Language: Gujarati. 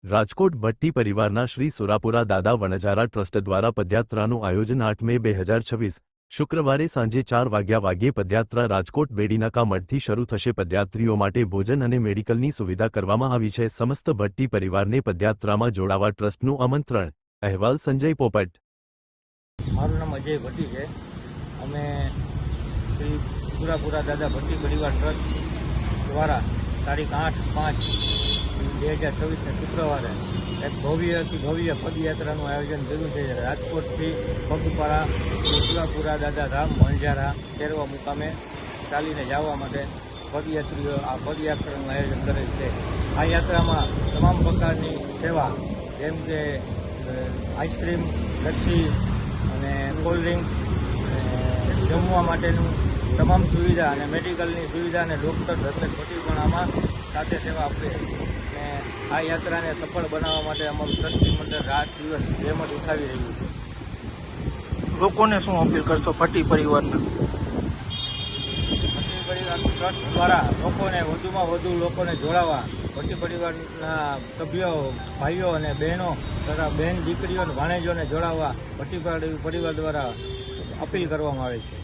રાજકોટ ભટ્ટી પરિવારના શ્રી સુરાપુરા દાદા વણજારા ટ્રસ્ટ દ્વારા પદયાત્રાનું આયોજન 8 મે 2026 શુક્રવારે સાંજે 4 વાગ્યે પદયાત્રા રાજકોટ બેડીનાકા મઠથી શરૂ થશે। પદયાત્રીઓ માટે ભોજન અને મેડિકલની સુવિધા કરવામાં આવી છે। સમસ્ત ભટ્ટી પરિવારને પદયાત્રામાં જોડાવા ટ્રસ્ટનું આમંત્રણ। અહેવાલ સંજય પોપટ। મારું નામ અજય ભટ્ટી છે। અમે શ્રી સુરાપુરા દાદા ભટ્ટી પરિવાર ટ્રસ્ટ દ્વારા તારીખ 8/5/2026 શુક્રવારે એક ભવ્યથી ભવ્ય પદયાત્રાનું આયોજન કર્યું છે। રાજકોટથી પગપાળા સુરાપુરા દાદા ધામ વણજારા તેરવા મુકામે ચાલીને જવા માટે પદયાત્રીઓ આ પદયાત્રાનું આયોજન કરેલ છે। આ યાત્રામાં તમામ પ્રકારની સેવા જેમ કે આઈસ્ક્રીમ, લસ્સી અને કોલ્ડ ડ્રિંક્સ, જમવા માટેનું તમામ સુવિધા અને મેડિકલની સુવિધા અને ડૉક્ટર દત્તક ભટ્ટી પણ આમાં સાથે સેવા આપે। અને આ યાત્રાને સફળ બનાવવા માટે અમારું ટ્રસ્ટી મંડળ રાત દિવસ જહેમત ઉઠાવી રહ્યું છે। લોકોને શું અપીલ કરશો ભટ્ટી પરિવારના? ભટ્ટી પરિવાર ટ્રસ્ટ દ્વારા લોકોને વધુમાં વધુ લોકોને જોડાવા ભટ્ટી પરિવારના સભ્યો, ભાઈઓ અને બહેનો તથા બહેન દીકરીઓ અને ભાણેજોને જોડાવા ભટ્ટી પરિવાર દ્વારા અપીલ કરવામાં આવે છે।